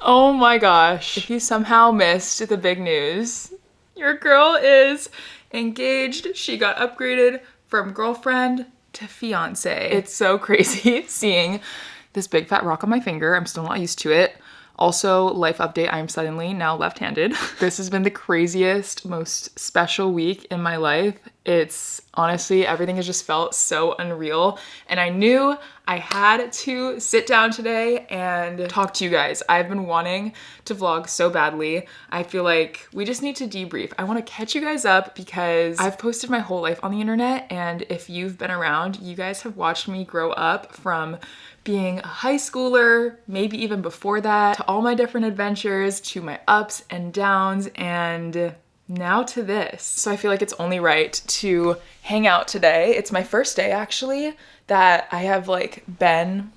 Oh my gosh. If you somehow missed the big news, your girl is engaged. She got upgraded from girlfriend to fiance. It's so crazy seeing this big fat rock on my finger. I'm still not used to it. Also, life update, I am suddenly now left-handed. This has been the craziest, most special week in my life. It's honestly, everything has just felt so unreal. And I knew I had to sit down today and talk to you guys. I've been wanting to vlog so badly. I feel like we just need to debrief. I want to catch you guys up because I've posted my whole life on the internet. And if you've been around, you guys have watched me grow up from being a high schooler, maybe even before that, to all my different adventures, to my ups and downs, and now to this. So I feel like it's only right to hang out today. It's my first day actually that I have like been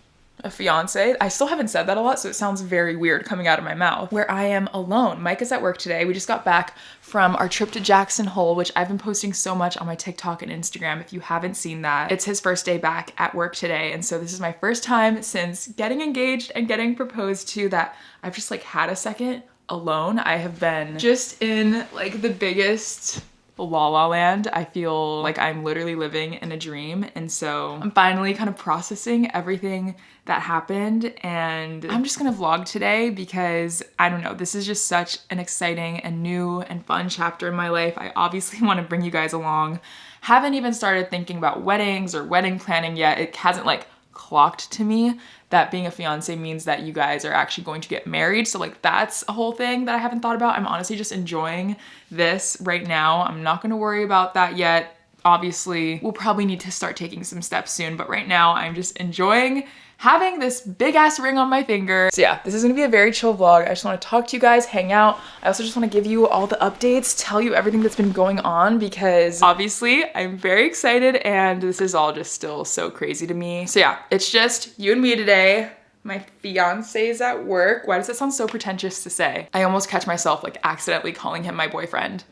a fiance. I still haven't said that a lot, so it sounds very weird coming out of my mouth, where I am alone. Mike is at work today. We just got back from our trip to Jackson Hole, which I've been posting so much on my TikTok and Instagram. If you haven't seen that, it's his first day back at work today. And so this is my first time since getting engaged and getting proposed to that I've just like had a second alone. I have been just in like the biggest la la land. I feel like I'm literally living in a dream. And so I'm finally kind of processing everything that happened. And I'm just gonna vlog today because I don't know, this is just such an exciting and new and fun chapter in my life. I obviously want to bring you guys along. Haven't even started thinking about weddings or wedding planning yet. It hasn't like clocked to me that being a fiance means that you guys are actually going to get married. So like that's a whole thing that I haven't thought about. I'm honestly just enjoying this right now. I'm not gonna worry about that yet. Obviously, we'll probably need to start taking some steps soon, but right now I'm just enjoying having this big ass ring on my finger. So yeah, this is gonna be a very chill vlog. I just wanna talk to you guys, hang out. I also just wanna give you all the updates, tell you everything that's been going on because obviously I'm very excited and this is all just still so crazy to me. So yeah, it's just you and me today. My fiance is at work. Why does that sound so pretentious to say? I almost catch myself like accidentally calling him my boyfriend,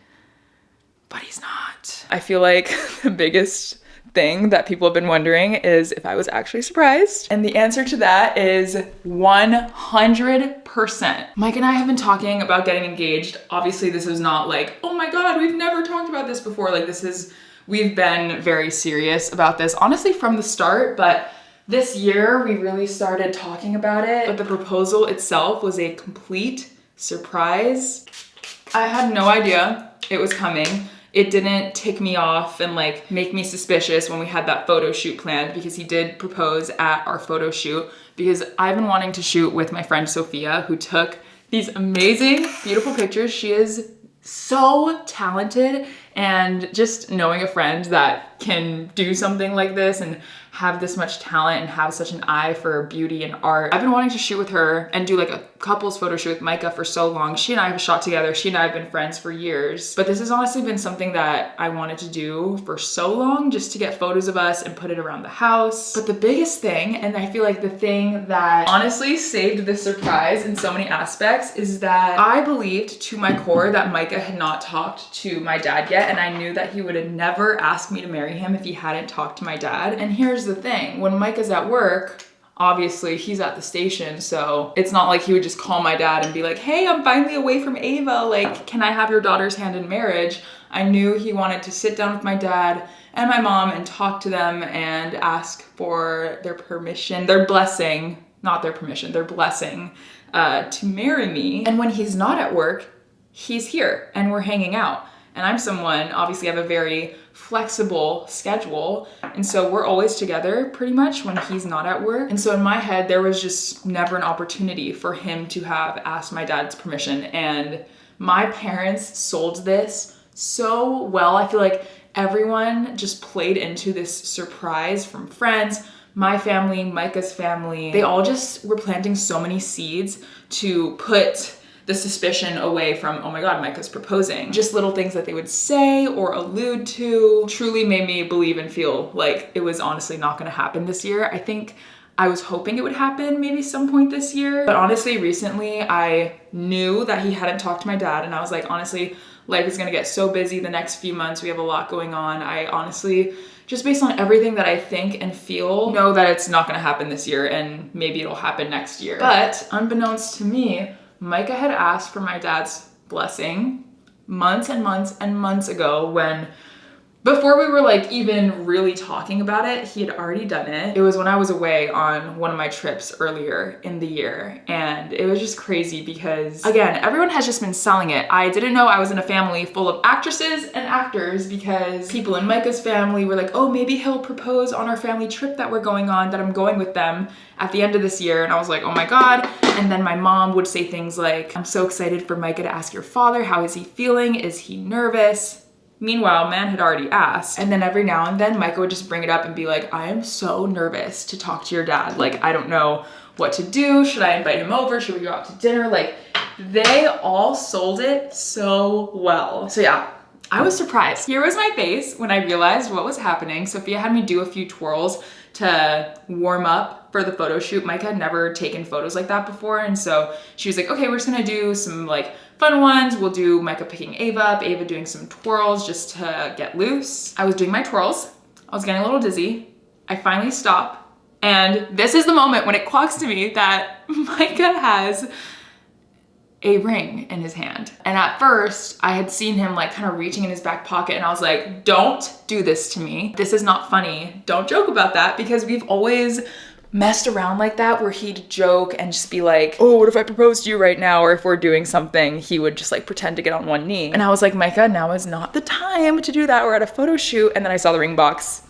but he's not. I feel like the biggest thing that people have been wondering is if I was actually surprised. And the answer to that is 100%. Mike and I have been talking about getting engaged. Obviously, this is not like, oh my God, we've never talked about this before. Like we've been very serious about this, honestly, from the start, but this year we really started talking about it. But the proposal itself was a complete surprise. I had no idea it was coming. It didn't tick me off and like make me suspicious when we had that photo shoot planned because he did propose at our photo shoot because I've been wanting to shoot with my friend Sophia who took these amazing, beautiful pictures. She is so talented, and just knowing a friend that can do something like this and have this much talent and have such an eye for beauty and art. I've been wanting to shoot with her and do like a couples photo shoot with Micah for so long. She and I have shot together. She and I have been friends for years. But this has honestly been something that I wanted to do for so long, just to get photos of us and put it around the house. But the biggest thing, and I feel like the thing that honestly saved this surprise in so many aspects, is that I believed to my core that Micah had not talked to my dad yet, and I knew that he would have never asked me to marry him if he hadn't talked to my dad. And here's the thing, when Micah's at work, obviously he's at the station, so it's not like he would just call my dad and be like, hey, I'm finally away from Ava, like, can I have your daughter's hand in marriage? I knew he wanted to sit down with my dad and my mom and talk to them and ask for their permission, their blessing, not their permission, their blessing to marry me. And when he's not at work, he's here and we're hanging out. And I'm someone, obviously I have a very flexible schedule. And so we're always together pretty much when he's not at work. And so in my head, there was just never an opportunity for him to have asked my dad's permission. And my parents sold this so well. I feel like everyone just played into this surprise from friends, my family, Micah's family. They all just were planting so many seeds to put the suspicion away from, oh my God, Micah's proposing. Just little things that they would say or allude to truly made me believe and feel like it was honestly not gonna happen this year. I think I was hoping it would happen maybe some point this year, but honestly, recently I knew that he hadn't talked to my dad, and I was like, honestly, life is gonna get so busy the next few months. We have a lot going on. I honestly, just based on everything that I think and feel, know that it's not gonna happen this year, and maybe it'll happen next year. But unbeknownst to me, Micah had asked for my dad's blessing months and months and months ago when, before we were like even really talking about it, he had already done it. It was when I was away on one of my trips earlier in the year. And it was just crazy because, again, everyone has just been selling it. I didn't know I was in a family full of actresses and actors because people in Micah's family were like, oh, maybe he'll propose on our family trip that we're going on, that I'm going with them at the end of this year. And I was like, oh my God. And then my mom would say things like, I'm so excited for Micah to ask your father. How is he feeling? Is he nervous? Meanwhile, man had already asked. And then every now and then Micah would just bring it up and be like, I am so nervous to talk to your dad. Like, I don't know what to do. Should I invite him over? Should we go out to dinner? Like, they all sold it so well. So yeah, I was surprised. Here was my face when I realized what was happening. Sophia had me do a few twirls to warm up for the photo shoot. Micah had never taken photos like that before. And so she was like, okay, we're just gonna do some like fun ones. We'll do Micah picking Ava up, Ava doing some twirls just to get loose. I was doing my twirls. I was getting a little dizzy. I finally stop. And this is the moment when it clocks to me that Micah has a ring in his hand. And at first I had seen him like kind of reaching in his back pocket and I was like, don't do this to me. This is not funny. Don't joke about that, because we've always messed around like that where he'd joke and just be like, oh, what if I proposed to you right now? Or if we're doing something, he would just like pretend to get on one knee. And I was like, Micah, now is not the time to do that. We're at a photo shoot. And then I saw the ring box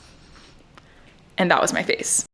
and that was my face.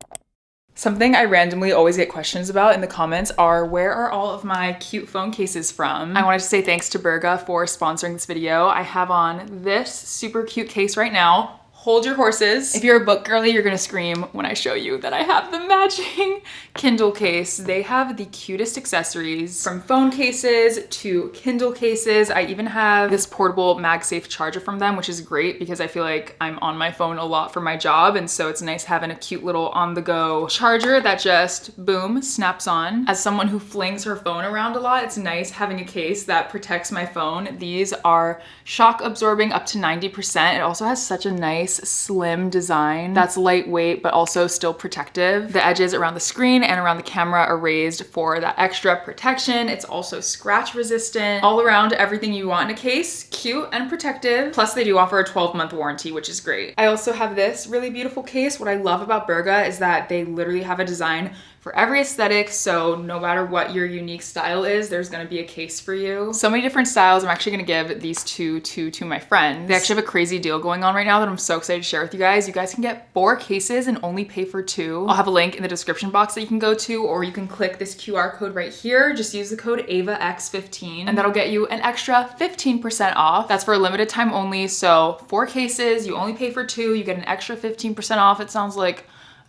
Something I randomly always get questions about in the comments are, where are all of my cute phone cases from? I wanted to say thanks to Burga for sponsoring this video. I have on this super cute case right now. Hold your horses. If you're a book girly, you're gonna scream when I show you that I have the matching Kindle case. They have the cutest accessories, from phone cases to Kindle cases. I even have this portable MagSafe charger from them, which is great because I feel like I'm on my phone a lot for my job. And so it's nice having a cute little on-the-go charger that just, boom, snaps on. As someone who flings her phone around a lot, it's nice having a case that protects my phone. These are shock absorbing up to 90%. It also has such a nice slim design that's lightweight but also still protective. The edges around the screen and around the camera are raised for that extra protection. It's also scratch resistant. All around, everything you want in a case, cute and protective. Plus they do offer a 12-month warranty, which is great. I also have this really beautiful case. What I love about Burga is that they literally have a design for every aesthetic, so no matter what your unique style is, there's gonna be a case for you. So many different styles. I'm actually gonna give these two to my friends. They actually have a crazy deal going on right now that I'm so excited to share with you guys. You guys can get 4 cases and only pay for 2. I'll have a link in the description box that you can go to, or you can click this QR code right here. Just use the code AVAX15 and that'll get you an extra 15% off. That's for a limited time only, so 4 cases, you only pay for 2, you get an extra 15% off. It sounds like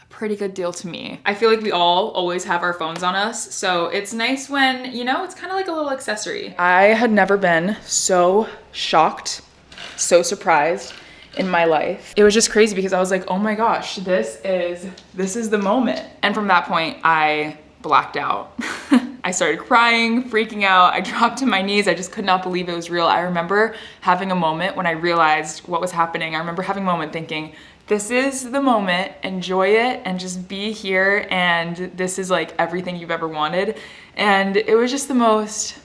pretty good deal to me. I feel like we all always have our phones on us, so it's nice when, you know, it's kind of like a little accessory. I had never been so shocked, so surprised in my life. It was just crazy because I was like, oh my gosh, this is the moment. And from that point, I blacked out. I started crying, freaking out. I dropped to my knees. I just could not believe it was real. I remember having a moment when I realized what was happening. I remember having a moment thinking, this is the moment, enjoy it and just be here, and this is like everything you've ever wanted. And it was just the most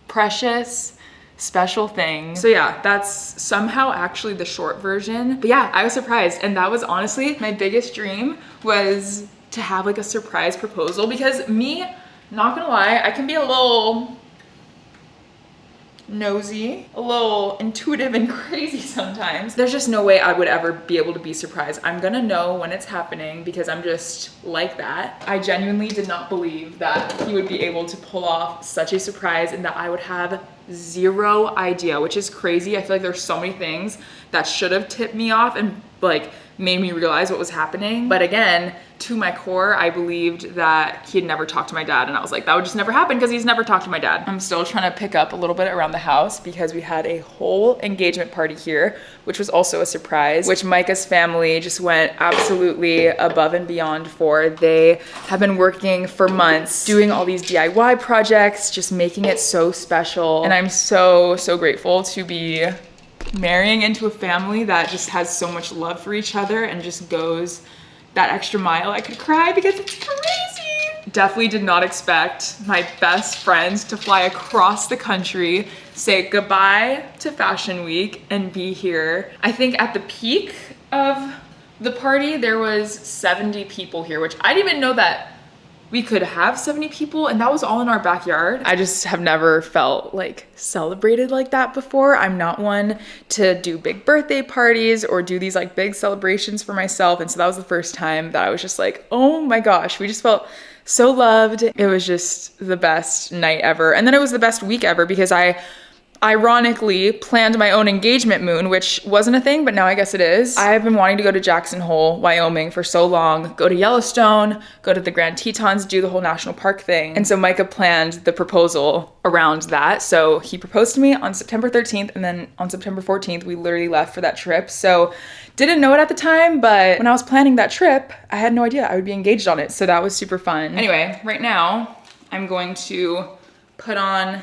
precious, special thing. So yeah, that's somehow actually the short version. But yeah, I was surprised, and that was honestly my biggest dream, was to have like a surprise proposal, because me, not gonna lie, I can be a little nosy, a little intuitive and crazy sometimes. There's just no way I would ever be able to be surprised. I'm gonna know when it's happening because I'm just like that. I genuinely did not believe that he would be able to pull off such a surprise and that I would have zero idea, which is crazy. I feel like there's so many things that should have tipped me off and like made me realize what was happening. But again, to my core, I believed that he had never talked to my dad, and I was like, that would just never happen because he's never talked to my dad. I'm still trying to pick up a little bit around the house because we had a whole engagement party here, which was also a surprise, which Micah's family just went absolutely above and beyond for. They have been working for months doing all these DIY projects, just making it so special. And I'm so, so grateful to be marrying into a family that just has so much love for each other and just goes that extra mile. I could cry because it's crazy. definitely did not expect my best friends to fly across the country, say goodbye to Fashion Week, and be here. I think at the peak of the party, there was 70 people here, which I didn't even know that we could have 70 people, and that was all in our backyard. I just have never felt like celebrated like that before. I'm not one to do big birthday parties or do these like big celebrations for myself. And so that was the first time that I was just like, oh my gosh, we just felt so loved. It was just the best night ever. And then it was the best week ever because I ironically planned my own engagement moon, which wasn't a thing, but now I guess it is. I've been wanting to go to Jackson Hole, Wyoming for so long, go to Yellowstone, go to the Grand Tetons, do the whole national park thing. And so Micah planned the proposal around that. So he proposed to me on September 13th, and then on September 14th, we literally left for that trip. So didn't know it at the time, but when I was planning that trip, I had no idea I would be engaged on it. So that was super fun. Anyway, right now, I'm going to put on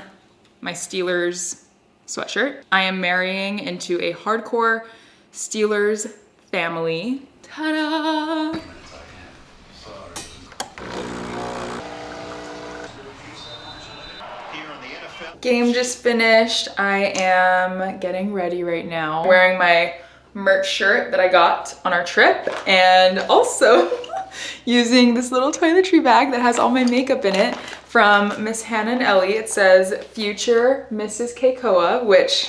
my Steelers sweatshirt. I am marrying into a hardcore Steelers family. Ta-da! Game just finished. I am getting ready right now. Wearing my merch shirt that I got on our trip, and also using this little toiletry bag that has all my makeup in it from Miss Hannah and Ellie. It says Future Mrs. Kcoa, which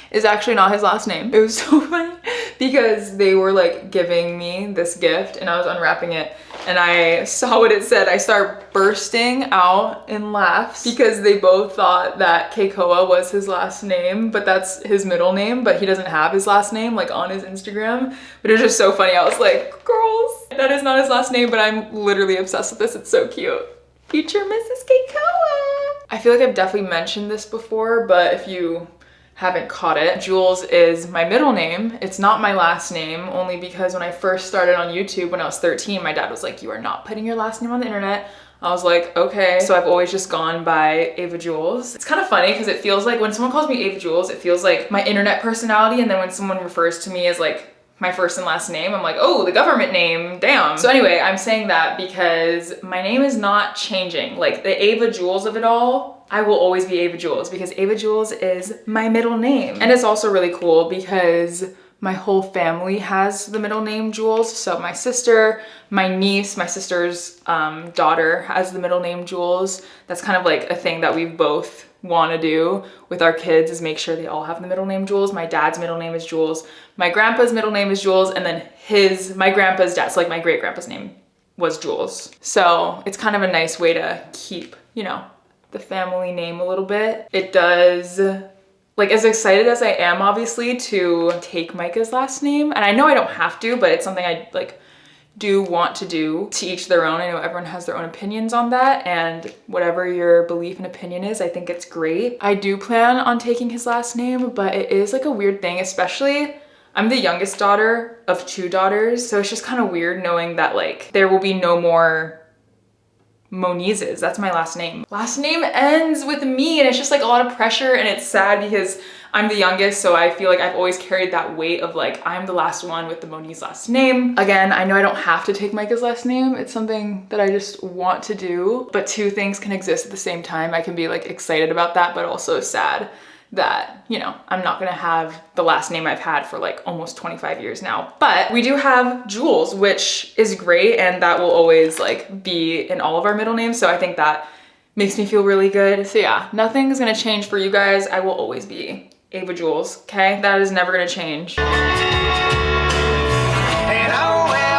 is actually not his last name. It was so funny because they were like giving me this gift and I was unwrapping it and I saw what it said. I started bursting out in laughs because they both thought that Kcoa was his last name, but that's his middle name, but he doesn't have his last name like on his Instagram. But it was just so funny. I was like, girls, that is not his last name, but I'm literally obsessed with this. It's so cute. Future Mrs. Kcoa. I feel like I've definitely mentioned this before, but if you haven't caught it, Jules is my middle name. It's not my last name, only because when I first started on YouTube when I was 13, my dad was like, you are not putting your last name on the internet. I was like, okay. So I've always just gone by Ava Jules. It's kind of funny because it feels like when someone calls me Ava Jules, it feels like my internet personality. And then when someone refers to me as like my first and last name, I'm like, oh, the government name, damn. So anyway, I'm saying that because my name is not changing. Like the Ava Jules of it all, I will always be Ava Jules because Ava Jules is my middle name. And it's also really cool because my whole family has the middle name Jules. So my sister, my niece, my sister's daughter has the middle name Jules. That's kind of like a thing that we've both want to do with our kids, is make sure they all have the middle name Jules. My dad's middle name is Jules. My grandpa's middle name is Jules. And then my grandpa's dad, so like my great grandpa's name was Jules. So it's kind of a nice way to keep, you know, the family name a little bit. It does, like, as excited as I am obviously to take Micah's last name, and I know I don't have to, but it's something I like do want to do. To each their own. I know everyone has their own opinions on that, and whatever your belief and opinion is, I think it's great. I do plan on taking his last name, but it is like a weird thing, especially I'm the youngest daughter of 2 daughters, so it's just kind of weird knowing that like there will be no more Monizes. That's my last name. Last name ends with me, and it's just like a lot of pressure, and it's sad because I'm the youngest, so I feel like I've always carried that weight of like, I'm the last one with the Moniz last name. Again, I know I don't have to take Micah's last name. It's something that I just want to do, but 2 things can exist at the same time. I can be like excited about that, but also sad that, you know, I'm not gonna have the last name I've had for like almost 25 years now. But we do have Jules, which is great, and that will always like be in all of our middle names. So I think that makes me feel really good. So yeah, nothing's gonna change for you guys. I will always be Ava Jules, okay? That is never gonna change.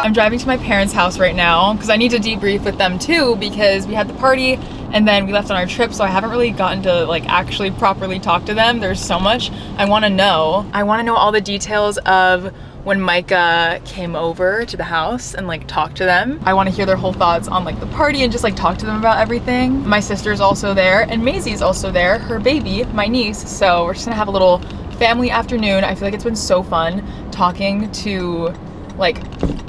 I'm driving to my parents' house right now because I need to debrief with them too, because we had the party and then we left on our trip, so I haven't really gotten to like actually properly talk to them. There's so much I want to know. I want to know all the details of when Micah came over to the house and like talked to them. I want to hear their whole thoughts on like the party and just like talk to them about everything. My sister's also there, and Maisie's also there, her baby, my niece. So we're just gonna have a little family afternoon. I feel like it's been so fun talking to like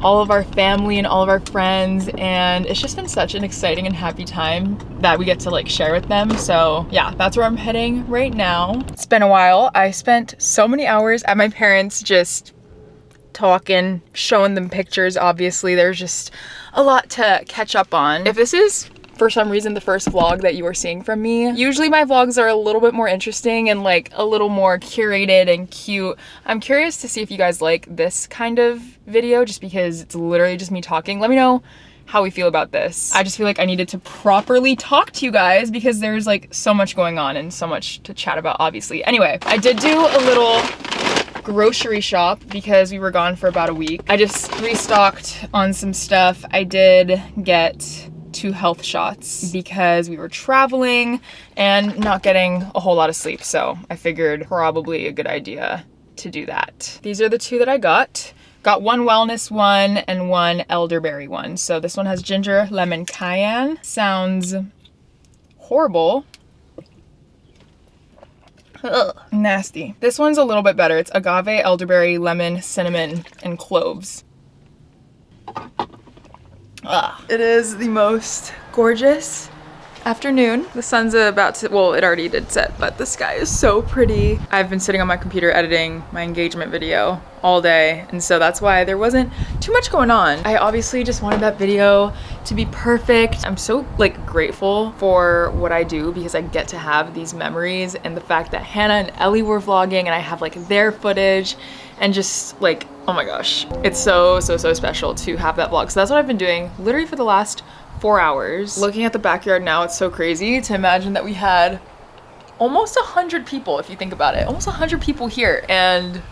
all of our family and all of our friends, and it's just been such an exciting and happy time that we get to like share with them. So yeah, that's where I'm heading right now. It's been a while. I spent so many hours at my parents' just talking, showing them pictures. Obviously, there's just a lot to catch up on. If this is for some reason the first vlog that you are seeing from me, usually my vlogs are a little bit more interesting and like a little more curated and cute. I'm curious to see if you guys like this kind of video, just because it's literally just me talking. Let me know how we feel about this. I just feel like I needed to properly talk to you guys because there's like so much going on and so much to chat about, obviously. Anyway, I did do a little grocery shop because we were gone for about a week. I just restocked on some stuff. I did get 2 health shots because we were traveling and not getting a whole lot of sleep. So I figured probably a good idea to do that. These are the 2 that I got. Got 1 wellness one and 1 elderberry one. So this one has ginger, lemon, cayenne. Sounds horrible. Ugh, nasty. This one's a little bit better. It's agave, elderberry, lemon, cinnamon, and cloves. Ugh. It is the most gorgeous afternoon. The sun's about to, well, it already did set, but the sky is so pretty. I've been sitting on my computer editing my engagement video all day, and so that's why there wasn't too much going on. I obviously just wanted that video to be perfect. I'm so like grateful for what I do because I get to have these memories, and the fact that Hannah and Ellie were vlogging and I have like their footage, and just like, oh my gosh, it's so special to have that vlog. So that's what I've been doing literally for the last 4 hours. Looking at the backyard now, it's so crazy to imagine that we had almost 100 people, if you think about it, almost 100 people here. And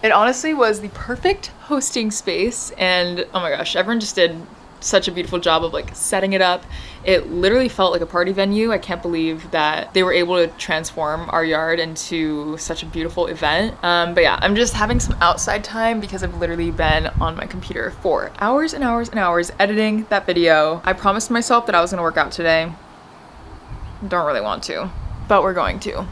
it honestly was the perfect hosting space. And oh my gosh, everyone just did such a beautiful job of like setting it up. It literally felt like a party venue. I can't believe that they were able to transform our yard into such a beautiful event. But yeah, I'm just having some outside time because I've literally been on my computer for hours and hours and hours editing that video. I promised myself that I was gonna work out today. Don't really want to, but we're going to.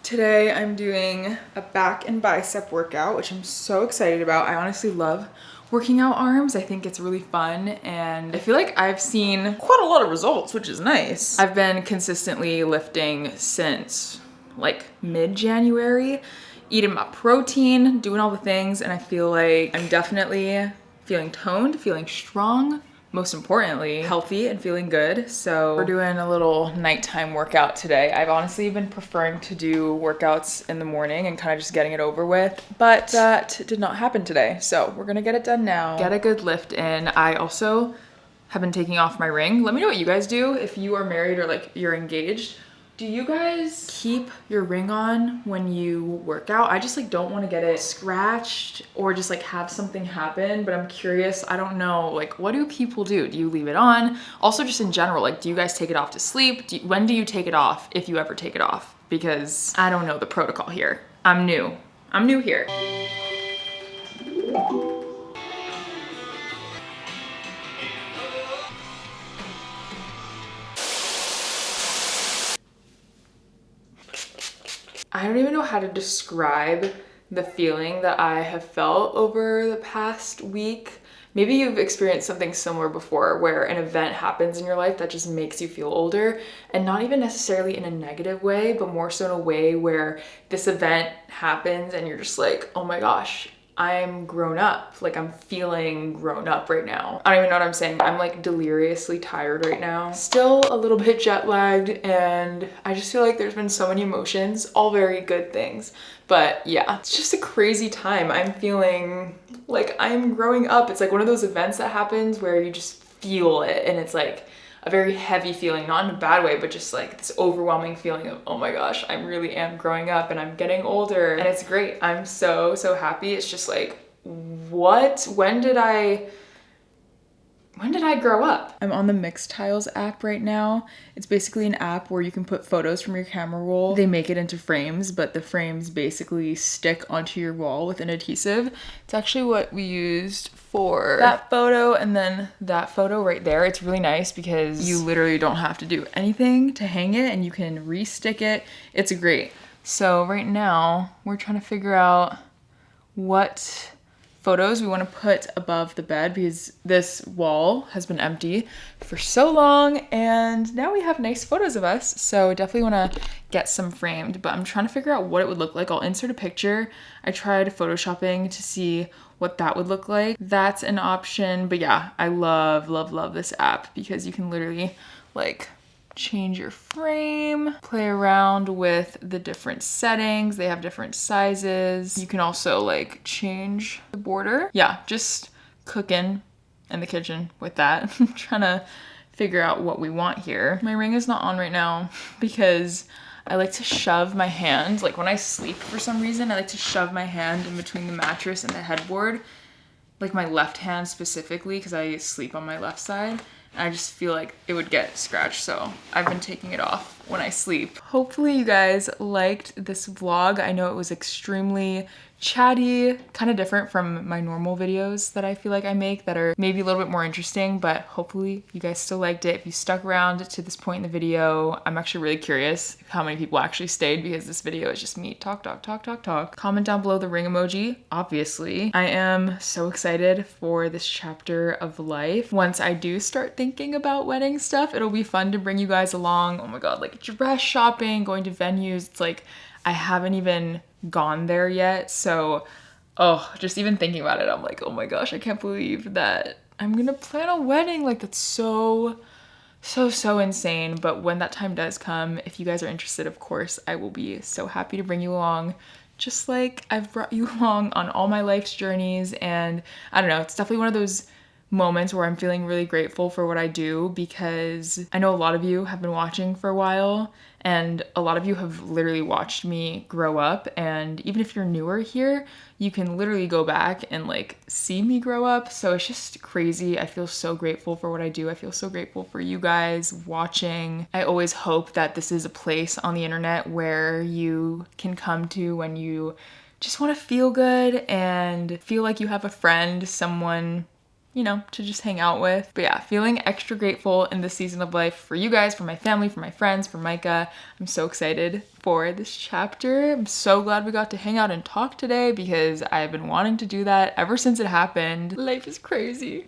Today I'm doing a back and bicep workout, which I'm so excited about. I honestly love working out arms. I think it's really fun, and I feel like I've seen quite a lot of results, which is nice. I've been consistently lifting since like mid-January, eating my protein, doing all the things, and I feel like I'm definitely feeling toned, feeling strong, most importantly, healthy and feeling good. So we're doing a little nighttime workout today. I've honestly been preferring to do workouts in the morning and kind of just getting it over with, but that did not happen today. So we're gonna get it done now. Get a good lift in. I also have been taking off my ring. Let me know what you guys do if you are married or like you're engaged. Do you guys keep your ring on when you work out? I just like don't want to get it scratched or just like have something happen, but I'm curious. I don't know, like what do people do? Do you leave it on? Also just in general, like do you guys take it off to sleep? When do you take it off, if you ever take it off? Because I don't know the protocol here. I'm new here. I don't even know how to describe the feeling that I have felt over the past week. Maybe you've experienced something similar before where an event happens in your life that just makes you feel older, and not even necessarily in a negative way, but more so in a way where this event happens and you're just like, oh my gosh, I'm grown up. Like I'm feeling grown up right now. I don't even know what I'm saying. I'm like deliriously tired right now. Still a little bit jet lagged, and I just feel like there's been so many emotions, all very good things. But yeah, it's just a crazy time. I'm feeling like I'm growing up. It's like one of those events that happens where you just feel it, and it's like a very heavy feeling, not in a bad way, but just like this overwhelming feeling of, oh my gosh, I really am growing up and I'm getting older, and it's great. I'm so happy. It's just like, what? When did I grow up? I'm on the Mixed Tiles app right now. It's basically an app where you can put photos from your camera roll. They make it into frames, but the frames basically stick onto your wall with an adhesive. It's actually what we used for that photo and then that photo right there. It's really nice because you literally don't have to do anything to hang it, and you can re-stick it. It's great. So right now we're trying to figure out what photos we want to put above the bed because this wall has been empty for so long and now we have nice photos of us. So definitely want to get some framed, but I'm trying to figure out what it would look like. I'll insert a picture. I tried photoshopping to see what that would look like. That's an option. But yeah, I love, love, love this app because you can literally like change your frame, play around with the different settings. They have different sizes. You can also like change the border. Yeah, just cooking in the kitchen with that. I'm trying to figure out what we want here. My ring is not on right now because I like to shove my hand, like when I sleep for some reason, I like to shove my hand in between the mattress and the headboard, like my left hand specifically because I sleep on my left side. And I just feel like it would get scratched, so I've been taking it off when I sleep. Hopefully you guys liked this vlog. I know it was extremely chatty, kind of different from my normal videos that I feel like I make that are maybe a little bit more interesting, but hopefully you guys still liked it. If you stuck around to this point in the video, I'm actually really curious how many people actually stayed because this video is just me talk. Comment down below the ring emoji, obviously. I am so excited for this chapter of life. Once I do start thinking about wedding stuff, it'll be fun to bring you guys along. Oh my god, like dress shopping, going to venues. It's like I haven't even gone there yet, so just even thinking about it, I'm like, oh my gosh, I can't believe that I'm gonna plan a wedding. Like that's so insane. But when that time does come, if you guys are interested, of course I will be so happy to bring you along, just like I've brought you along on all my life's journeys. And I don't know, it's definitely one of those moments where I'm feeling really grateful for what I do because I know a lot of you have been watching for a while and a lot of you have literally watched me grow up. And even if you're newer here, you can literally go back and like see me grow up. So it's just crazy. I feel so grateful for what I do. I feel so grateful for you guys watching. I always hope that this is a place on the internet where you can come to when you just want to feel good and feel like you have a friend, someone, you know, to just hang out with. But yeah, feeling extra grateful in this season of life for you guys, for my family, for my friends, for Micah. I'm so excited for this chapter. I'm so glad we got to hang out and talk today because I've been wanting to do that ever since it happened. Life is crazy.